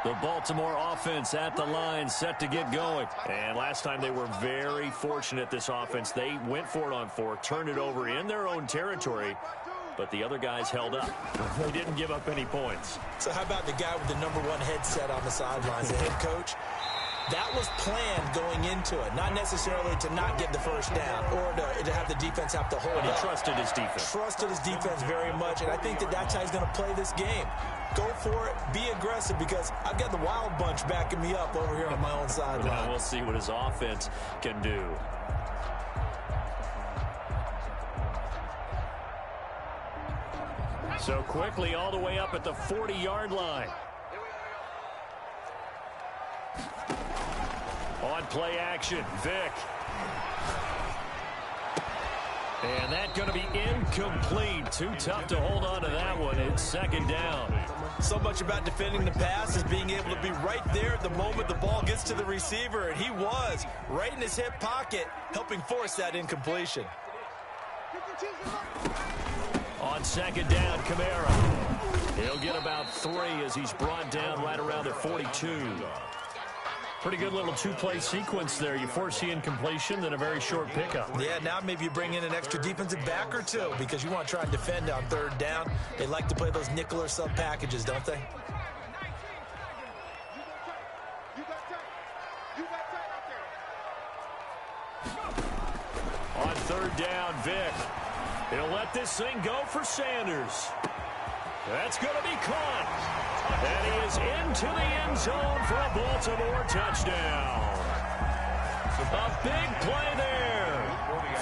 The Baltimore offense at the line, set to get going. And last time they were very fortunate, this offense. They went for it on 4, turned it over in their own territory, but the other guys held up. They didn't give up any points. So how about the guy with the #1 headset on the sidelines, the head coach? That was planned going into it, not necessarily to not get the first down or to have the defense have to hold it. He trusted his defense. Trusted his defense very much, and I think that's how he's going to play this game. Go for it, be aggressive, because I've got the wild bunch backing me up over here on my own sideline. Now we'll see what his offense can do. So quickly all the way up at the 40-yard line. On play action, Vick. And that's going to be incomplete. Too tough to hold on to that one. It's second down. So much about defending the pass is being able to be right there at the moment the ball gets to the receiver, and he was right in his hip pocket, helping force that incompletion. On second down, Kamara. He'll get about 3 as he's brought down right around the 42. Pretty good little two-play sequence there. You force the incompletion, then a very short pickup. Yeah, now maybe you bring in an extra defensive back or 2 because you want to try and defend on third down. They like to play those nickel or sub packages, don't they? On third down, Vick. He'll let this thing go for Sanders. That's going to be caught. And he is into the end zone for a Baltimore touchdown. A big play there.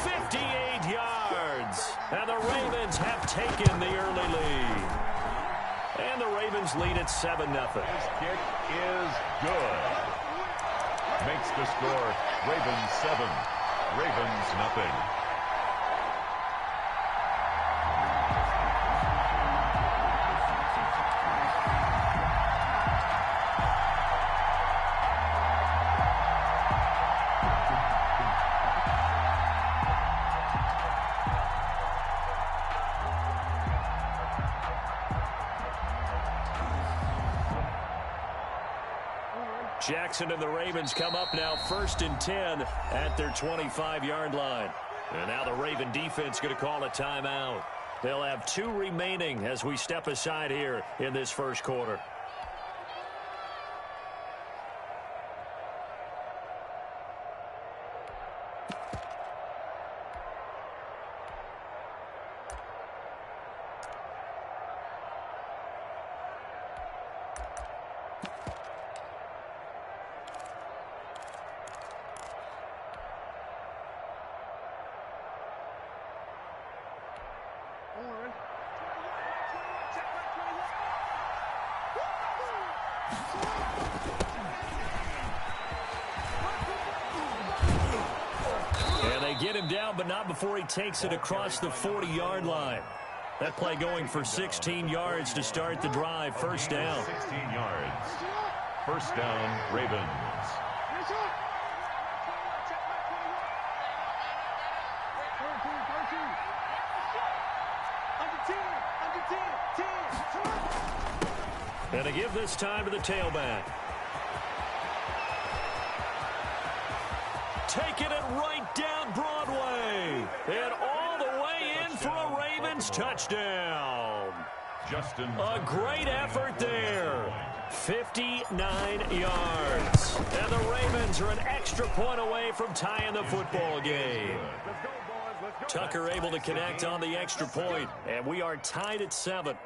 58 yards. And the Ravens have taken the early lead. And the Ravens lead at 7-0. This kick is good. Makes the score Ravens 7, Ravens nothing. Jackson and the Ravens come up now 1st and 10 at their 25-yard line. And now the Raven defense going to call a timeout. They'll have 2 remaining as we step aside here in this first quarter. Get him down, but not before he takes it across the 40-yard line. That play going for 16 yards to start the drive. First down. 16 yards. First down, Ravens. And to give this time to the tailback. Taking it right down Broadway. And all the way in for a Ravens touchdown. Justin. A great effort there. 59 yards. And the Ravens are an extra point away from tying the football game. Tucker able to connect on the extra point. And we are tied at 7.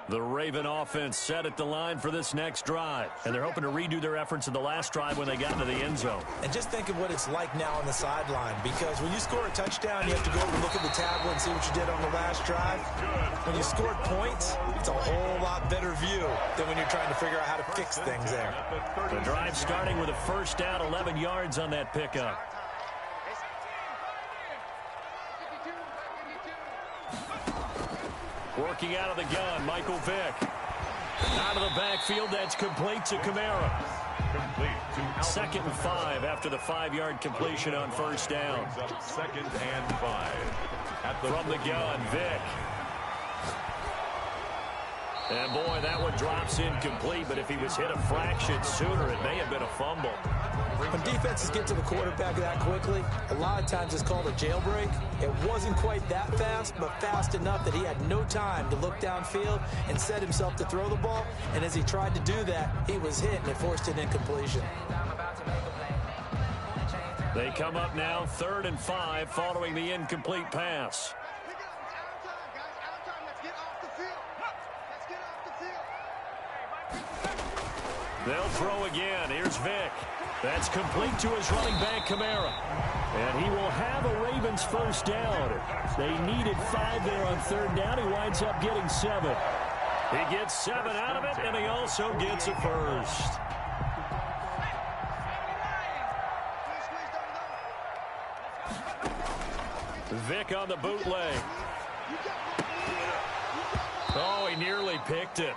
The Raven offense set at the line for this next drive. And they're hoping to redo their efforts in the last drive when they got into the end zone. And just think of what it's like now on the sideline, because when you score a touchdown, you have to go over and look at the tablet and see what you did on the last drive. When you scored points, it's a whole lot better view than when you're trying to figure out how to fix things there. The drive starting with a first down, 11 yards on that pickup. Working out of the gun, Michael Vick. Out of the backfield, that's complete to Kamara. Complete to Alvin 2nd and 5 after the 5-yard completion on first down. Brings up 2nd and 5. From the gun, Vick. And, boy, that one drops incomplete, but if he was hit a fraction sooner, it may have been a fumble. When defenses get to the quarterback that quickly, a lot of times it's called a jailbreak. It wasn't quite that fast, but fast enough that he had no time to look downfield and set himself to throw the ball. And as he tried to do that, he was hit, and it forced an incompletion. They come up now 3rd and 5 following the incomplete pass. They'll throw again. Here's Vick. That's complete to his running back, Kamara. And he will have a Ravens first down. They needed 5 there on 3rd down. He winds up getting 7. He gets 7 out of it, and he also gets a first. Vick on the bootleg. Oh, he nearly picked it.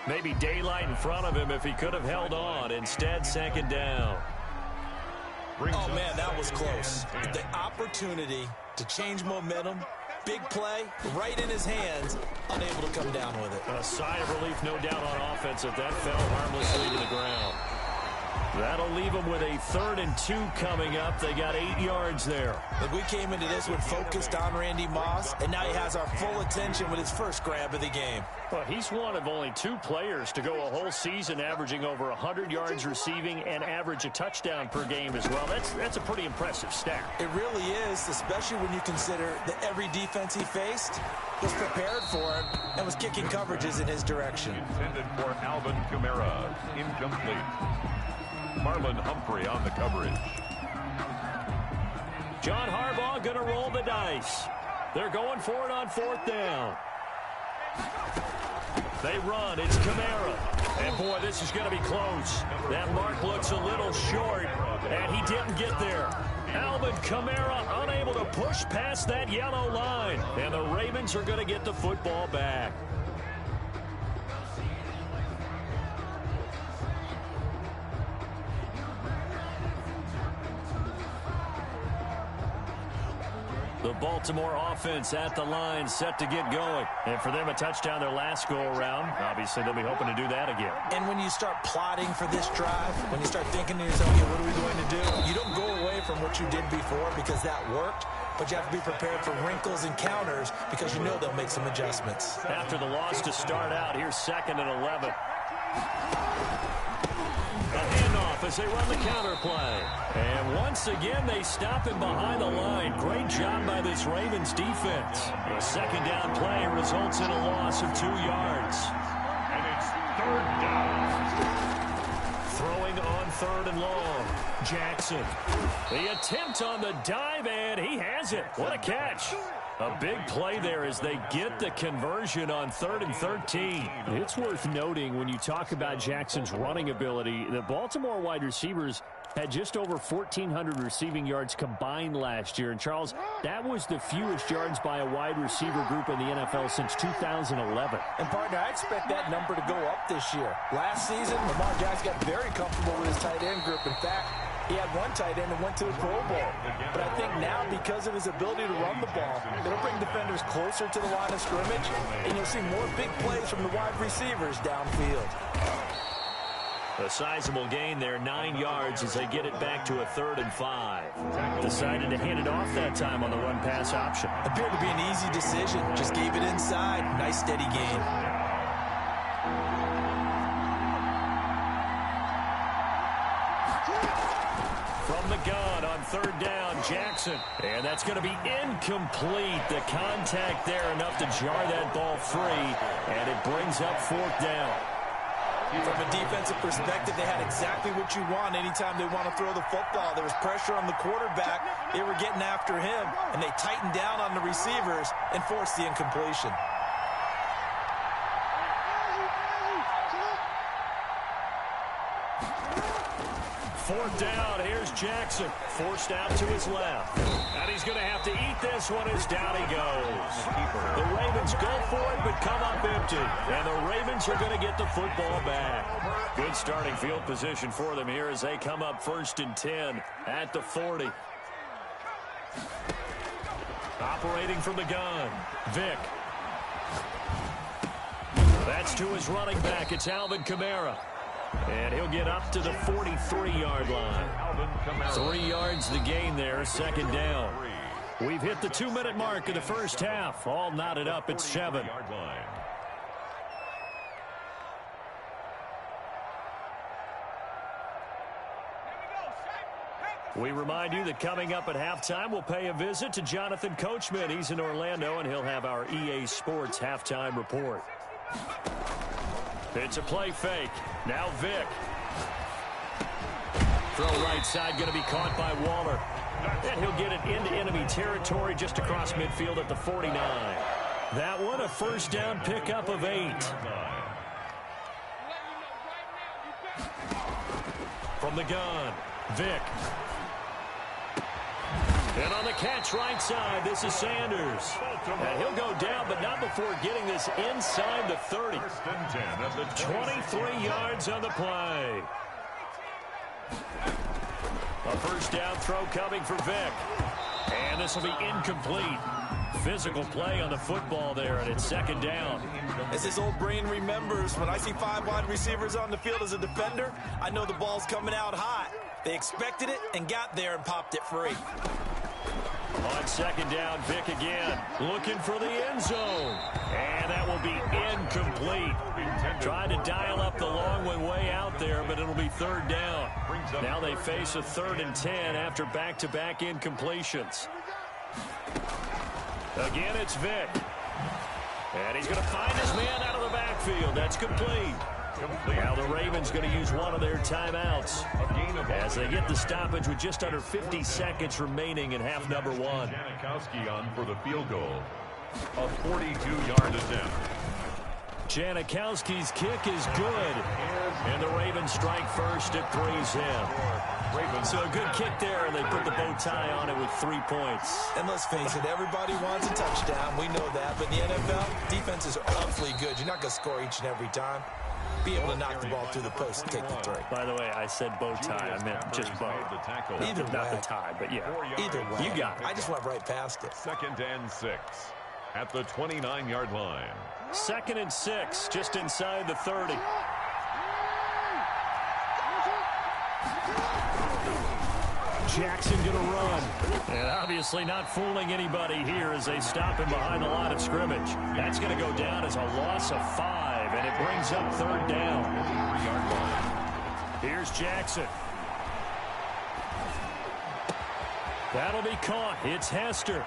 Maybe daylight in front of him if he could have held on. Instead, 2nd down. Oh, man, that was close. The opportunity to change momentum, big play, right in his hands, unable to come down with it. A sigh of relief, no doubt, on offense if that fell harmlessly to the ground. That'll leave them with a 3rd and 2 coming up. They got 8 yards there. Look, we came into this one focused on Randy Moss, and now he has our full attention with his first grab of the game. Well, he's one of only 2 players to go a whole season averaging over 100 yards receiving and average a touchdown per game as well. That's a pretty impressive stat. It really is, especially when you consider that every defense he faced was prepared for him and was kicking coverages in his direction. Intended for Alvin Kamara. Incomplete. Marlon Humphrey on the coverage. John Harbaugh going to roll the dice. They're going for it on 4th down. They run. It's Kamara. And, boy, this is going to be close. That mark looks a little short, and he didn't get there. Alvin Kamara unable to push past that yellow line. And the Ravens are going to get the football back. The Baltimore offense at the line, set to get going. And for them, a touchdown their last go-around. Obviously, they'll be hoping to do that again. And when you start plotting for this drive, when you start thinking to yourself, okay, what are we going to do? You don't go away from what you did before because that worked, but you have to be prepared for wrinkles and counters because you know they'll make some adjustments. After the loss to start out, here's 2nd and 11. A handoff as they run the counter play. And once again, they stop him behind the line. Great job by this Ravens defense. The 2nd down play results in a loss of 2 yards. And it's 3rd down. Throwing on 3rd and long. Jackson. The attempt on the dive, and he has it. What a catch. A big play there as they get the conversion on 3rd and 13. It's worth noting when you talk about Jackson's running ability, the Baltimore wide receivers had just over 1,400 receiving yards combined last year. And, Charles, that was the fewest yards by a wide receiver group in the NFL since 2011. And, partner, I expect that number to go up this year. Last season, Lamar Jackson got very comfortable with his tight end group. In fact, he had one tight end and went to the Pro Bowl. But I think now, because of his ability to run the ball, it'll bring defenders closer to the line of scrimmage, and you'll see more big plays from the wide receivers downfield. A sizable gain there, 9 yards as they get it back to a 3rd and 5. Decided to hand it off that time on the run-pass option. Appeared to be an easy decision. Just gave it inside. Nice, steady gain. From the gun on 3rd down, Jackson. And that's going to be incomplete. The contact there enough to jar that ball free. And it brings up 4th down. From a defensive perspective, they had exactly what you want anytime they want to throw the football. There was pressure on the quarterback. They were getting after him, and they tightened down on the receivers and forced the incompletion. 4th down. Here's Jackson. Forced out to his left. And he's going to have to eat this one as down he goes. The Ravens go for it but come up empty. And the Ravens are going to get the football back. Good starting field position for them here as they come up 1st and 10 at the 40. Operating from the gun, Vick. That's to his running back. It's Alvin Kamara. And he'll get up to the 43-yard line. 3 yards the gain there, 2nd down. We've hit the 2-minute mark of the first half. All knotted up at 7. We remind you that coming up at halftime, we'll pay a visit to Jonathan Coachman. He's in Orlando, and he'll have our EA Sports halftime report. It's a play fake. Now Vick. Throw right side going to be caught by Waller. And he'll get it into enemy territory just across midfield at the 49. That one a 1st down pickup of 8. From the gun, Vick. And on the catch right side, this is Sanders. And he'll go down, but not before getting this inside the 30. 23 yards on the play. A 1st down throw coming for Vick. And this will be incomplete. Physical play on the football there, and it's 2nd down. As his old brain remembers, when I see 5 wide receivers on the field as a defender, I know the ball's coming out hot. They expected it and got there and popped it free. On 2nd down, Vick again, looking for the end zone. And that will be incomplete. Trying to dial up the long one way out there, but it'll be 3rd down. Now they face a 3rd and 10 after back-to-back incompletions. Again, it's Vick. And he's going to find his man out of the backfield. That's complete. Now the Ravens going to use one of their timeouts as they get the stoppage with just under 50 seconds remaining in half number 1. Janikowski on for the field goal. A 42-yard attempt. Janikowski's kick is good. And the Ravens strike first. It threes him. So a good kick there, and they put the bow tie on it with 3 points. And let's face it, everybody wants a touchdown. We know that. But in the NFL, defenses are awfully good. You're not going to score each and every time. Be able to knock the ball through the post and take the three. By the way, I said bow tie. I meant just bow. Either way. Not the tie, but yeah. Either way. You got it. I just went right past it. 2nd and 6 at the 29-yard line. 2nd and 6, just inside the 30. Jackson gonna run. And obviously not fooling anybody here as they stop him behind the line of scrimmage. That's gonna go down as a loss of 5, and it brings up 3rd down. Here's Jackson. That'll be caught. It's Hester.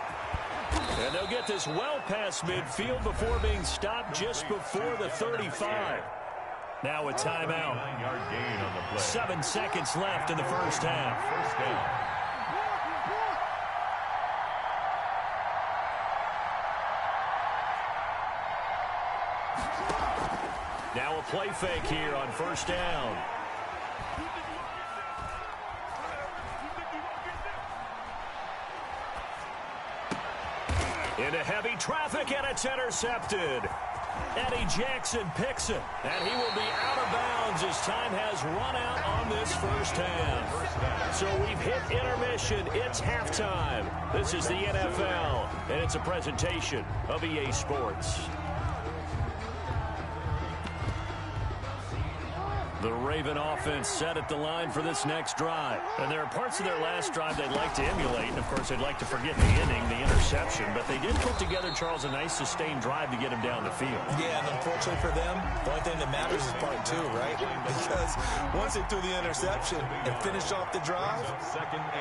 And they'll get this well past midfield before being stopped just before the 35. Now a timeout. 7 seconds left in the first half. Now a play fake here on 1st down. Into heavy traffic, and it's intercepted. Eddie Jackson picks it, and he will be out of bounds as time has run out on this first half. So we've hit intermission. It's halftime. This is the NFL, and it's a presentation of EA Sports. The Raven offense set at the line for this next drive. And there are parts of their last drive they'd like to emulate. And, of course, they'd like to forget the inning, the interception. But they did put together, Charles, a nice sustained drive to get him down the field. Yeah, and unfortunately for them, the only thing that matters is part 2, right? Because once they threw the interception and finished off the drive,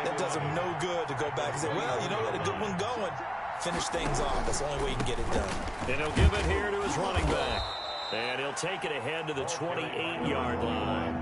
that does them no good to go back and say, well, you know, we had a good one going. Finish things off. That's the only way you can get it done. And he'll give it here to his running back. And he'll take it ahead to the 28-yard line.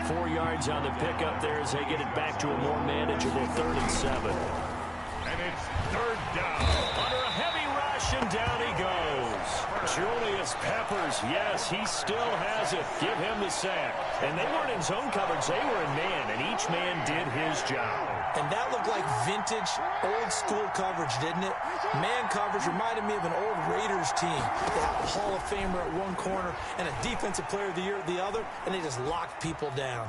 4 yards on the pickup there as they get it back to a more manageable 3rd and 7. And it's 3rd down. Under a heavy rush, and down he goes. Julius Peppers, yes, he still has it. Give him the sack. And they weren't in zone coverage. They were in man, and each man did his job. And that looked like vintage, old-school coverage, didn't it? Man coverage reminded me of an old Raiders team. They have a Hall of Famer at one corner and a Defensive Player of the Year at the other, and they just lock people down.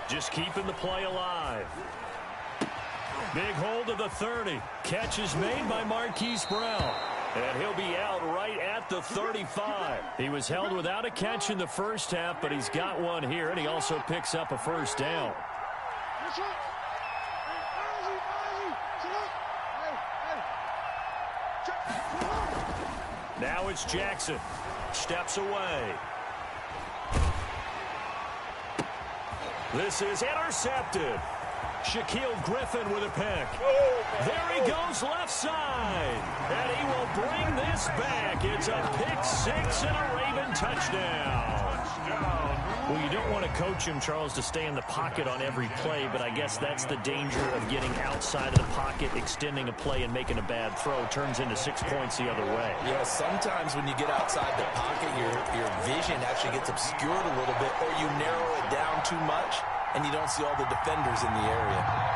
Just keeping the play alive. Big hold of the 30. Catch is made by Marquise Brown. And he'll be out right at the 35. He was held without a catch in the first half, but he's got one here, and he also picks up a first down. Now it's Jackson. Steps away. This is intercepted. Shaquille Griffin with a pick. There he goes left side. And he will bring this back. It's a pick six and a Raven touchdown. Well, you don't want to coach him, Charles, to stay in the pocket on every play, but I guess that's the danger of getting outside of the pocket, extending a play, and making a bad throw. Turns into 6 points the other way. Yeah, sometimes when you get outside the pocket, your vision actually gets obscured a little bit, or you narrow it down too much, and you don't see all the defenders in the area.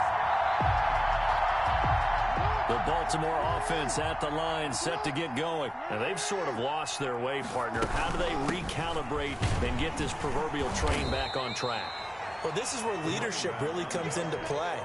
The Baltimore offense at the line, set to get going. And they've sort of lost their way, partner. How do they recalibrate and get this proverbial train back on track? Well, this is where leadership really comes into play.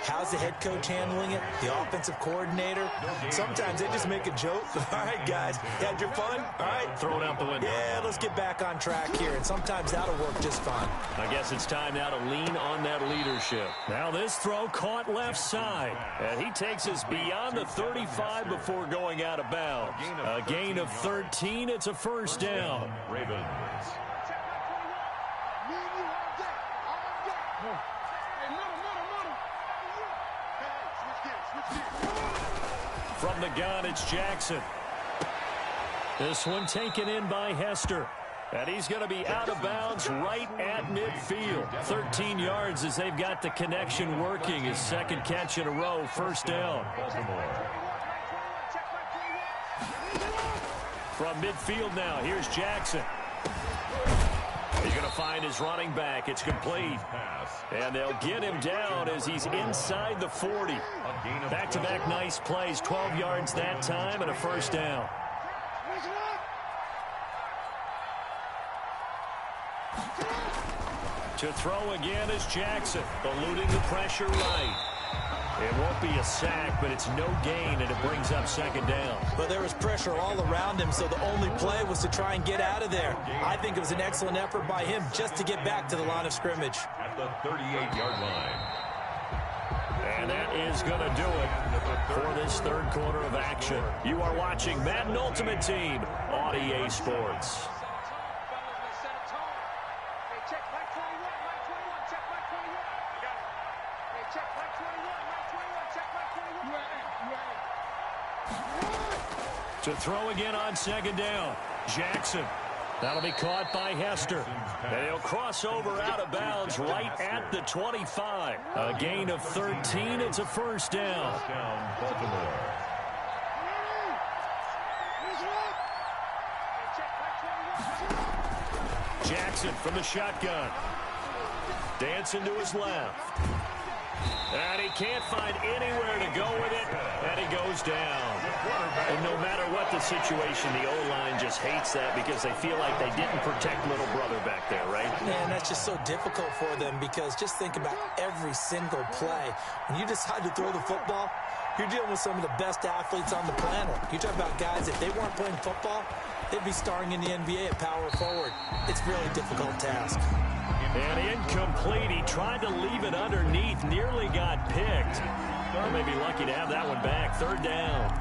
How's the head coach handling it? The offensive coordinator? Sometimes they just make a joke. All right, guys, you had your fun? All right. Throw it out the window. Yeah, let's get back on track here. And sometimes that'll work just fine. I guess it's time now to lean on that leadership. Now this throw caught left side. And he takes us beyond the 35 before going out of bounds. A gain of 13. It's a first down. Ravens. From the gun, it's Jackson. This one taken in by Hester. And he's going to be out of bounds right at midfield. 13 yards as they've got the connection working. His second catch in a row, first down. From midfield now, here's Jackson. He's going to find his running back. It's complete. And they'll get him down as he's inside the 40. Back-to-back nice plays. 12 yards that time and a first down. To throw again is Jackson, eluding the pressure right. It won't be a sack, but it's no gain, and it brings up second down. But there was pressure all around him, so the only play was to try and get out of there. I think it was an excellent effort by him just to get back to the line of scrimmage. At the 38-yard line. And that is going to do it for this third quarter of action. You are watching Madden Ultimate Team on EA Sports. To throw again on second down. Jackson. That'll be caught by Hester. And he'll cross over out of bounds right at the 25. A gain of 13. It's a first down. Baltimore. Jackson from the shotgun. Dancing to his left. And he can't find anywhere to go with it, and he goes down. And no matter what the situation, the O-line just hates that because they feel like they didn't protect little brother back there, right? Man, that's just so difficult for them because just think about every single play. When you decide to throw the football, you're dealing with some of the best athletes on the planet. You talk about guys, if they weren't playing football, they'd be starring in the NBA at power forward. It's a really difficult task. And incomplete. He tried to leave it underneath. Nearly got picked. Well, may be lucky to have that one back. Third down.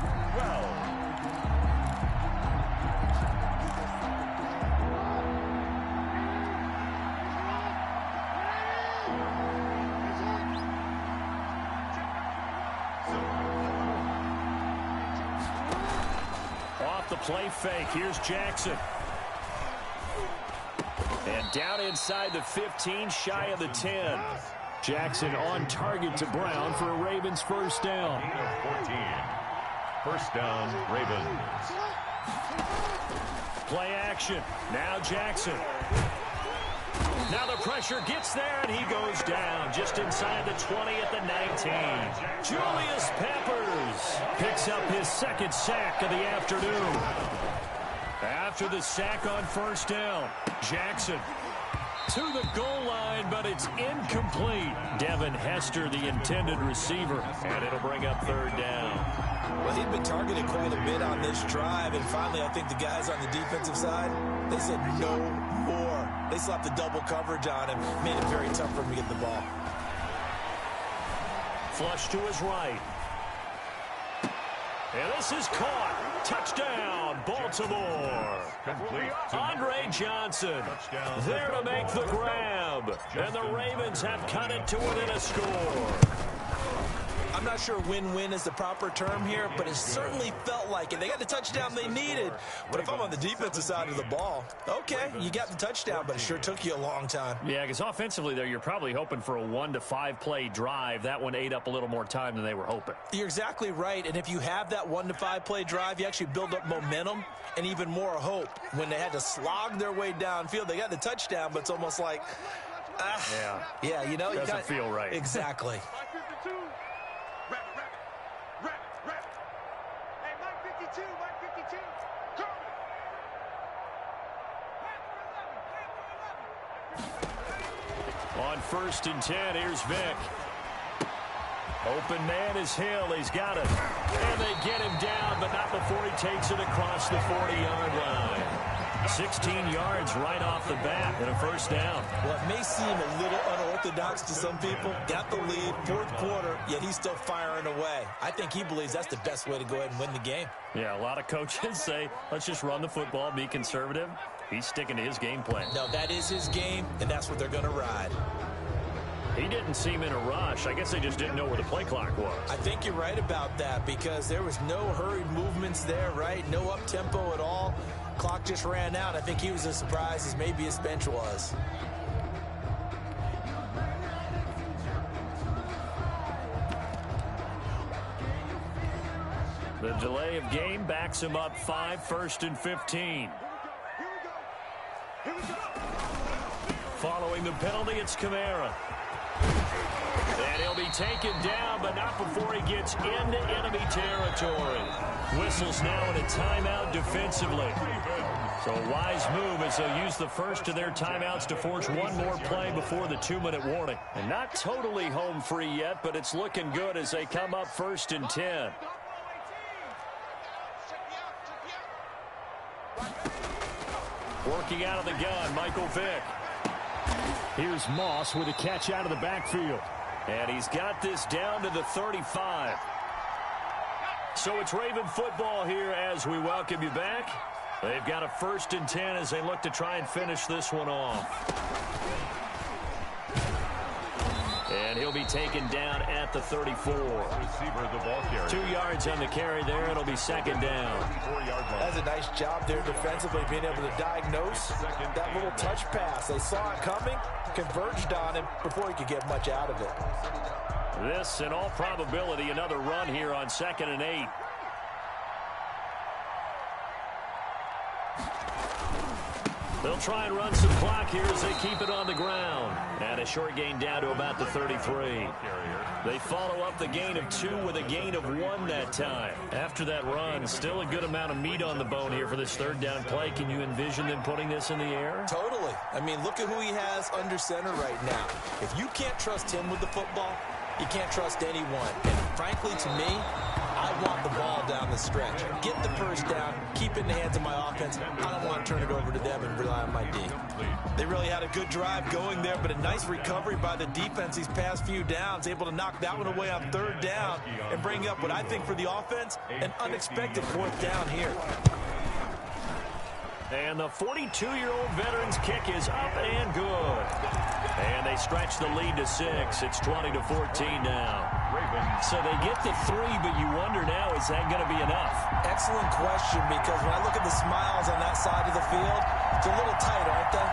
Off the play fake. Here's Jackson. And down inside the 15, shy of the 10. Jackson on target to Brown for a Ravens first down. First down, Ravens. Play action. Now Jackson. Now the pressure gets there, and he goes down just inside the 20 at the 19. Julius Peppers picks up his second sack of the afternoon. After the sack on first down, Jackson to the goal line, but it's incomplete. Devin Hester, the intended receiver, and it'll bring up third down. Well, he'd been targeted quite a bit on this drive, and finally I think the guys on the defensive side, they said no more. They slapped the double coverage on him, made it very tough for him to get the ball. Flush to his right. And this is caught. Touchdown, Baltimore. Complete. Andre Johnson there to make the grab. And the Ravens have cut it to within a score. I'm not sure win-win is the proper term here, but it certainly felt like it. They got the touchdown they needed. But if I'm on the defensive side of the ball, okay, you got the touchdown, but it sure took you a long time. Yeah, because offensively there, you're probably hoping for a 1 to 5 play drive. That one ate up a little more time than they were hoping. You're exactly right, and if you have that 1 to 5 play drive, you actually build up momentum and even more hope. When they had to slog their way downfield, they got the touchdown, but it's almost like, yeah, you know, doesn't feel right. Exactly. On 1st and 10, here's Vick. Open man is Hill. He's got it. And they get him down, but not before he takes it across the 40-yard line. 16 yards right off the bat and a first down. Well, it may seem a little unorthodox to some people. Got the lead, 4th quarter, yet he's still firing away. I think he believes that's the best way to go ahead and win the game. Yeah, a lot of coaches say, let's just run the football, be conservative. He's sticking to his game plan. No, that is his game, and that's what they're going to ride. He didn't seem in a rush. I guess they just didn't know where the play clock was. I think you're right about that because there was no hurried movements there, right? No up-tempo at all. Clock just ran out. I think he was as surprised as maybe his bench was. The delay of game backs him up 5, 1st and 15. Following the penalty, it's Kamara. And he'll be taken down, but not before he gets into enemy territory. Whistles now in a timeout defensively. So a wise move as they'll use the first of their timeouts to force one more play before the 2-minute warning. And not totally home free yet, but it's looking good as they come up 1st and 10. Working out of the gun, Michael Vick. Here's Moss with a catch out of the backfield. And he's got this down to the 35. So it's Raven football here as we welcome you back. They've got a 1st and 10 as they look to try and finish this one off. And he'll be taken down at the 34. Receiver, the ball carrier. 2 yards on the carry there. It'll be 2nd down. 4-yard line. That's a nice job there defensively, being able to diagnose that little touch pass. They saw it coming, converged on him before he could get much out of it. This, in all probability, another run here on 2nd and 8. They'll try and run some clock here as they keep it on the ground. And a short gain down to about the 33. They follow up the gain of 2 with a gain of 1 that time. After that run, still a good amount of meat on the bone here for this 3rd down play. Can you envision them putting this in the air? Totally. I mean, look at who he has under center right now. If you can't trust him with the football, you can't trust anyone. And frankly, to me, I want the ball down the stretch. Get the first down, keep it in the hands of my offense. I don't want to turn it over to them and rely on my D. They really had a good drive going there, but a nice recovery by the defense these past few downs, able to knock that one away on 3rd down and bring up what I think for the offense, an unexpected 4th down here. And the 42-year-old veteran's kick is up and good. And they stretch the lead to 6. It's 20-14 now. So they get the 3, but you wonder now, is that going to be enough? Excellent question, because when I look at the smiles on that side of the field, it's a little tight, aren't they?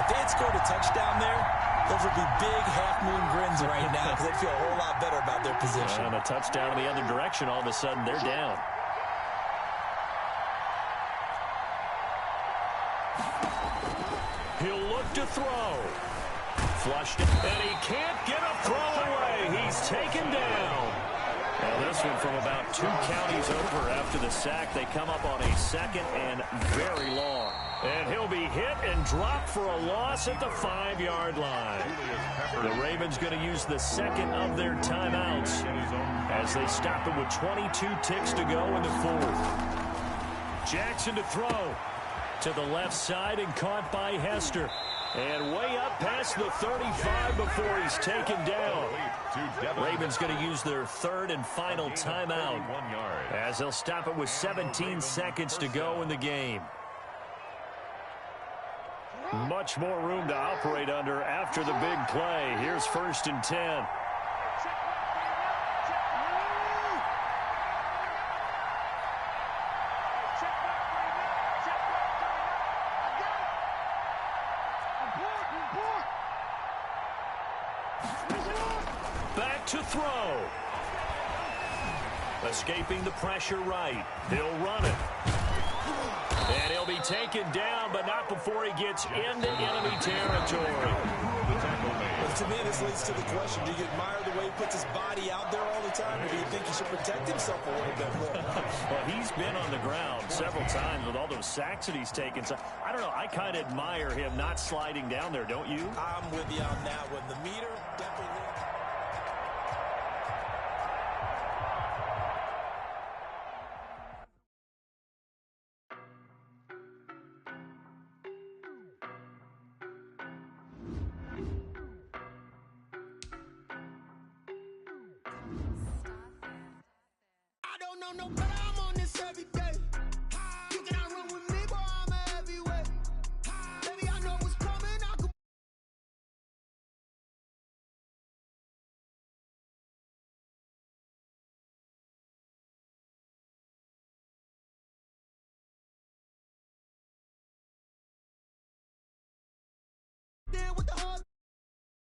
If they had scored a touchdown there, those would be big half-moon grins right now because they feel a whole lot better about their position. And a touchdown in the other direction, all of a sudden they're down. He'll look to throw. Flushed it, and he can't get a throw away. He's taken down. And this one from about 2 counties over after the sack. They come up on a 2nd and very long. And he'll be hit and dropped for a loss at the 5-yard line. The Ravens going to use the 2nd of their timeouts as they stop it with 22 ticks to go in the 4th. Jackson to throw to the left side and caught by Hester. And way up past the 35 before he's taken down. Ravens going to use their 3rd and final timeout as they'll stop it with 17 seconds to go in the game. Much more room to operate under after the big play. Here's 1st and 10. Back to throw. Escaping the pressure right. He'll run it. And he'll be taken down, but not before he gets into enemy territory. But to me, this leads to the question, do you admire the way he puts his body out there all the time, or do you think he should protect himself a little bit more? Well, he's been on the ground several times with all those sacks that he's taken. So, I don't know, I kind of admire him not sliding down there, don't you? I'm with you on that one. The meter definitely... No, but I'm on this every day.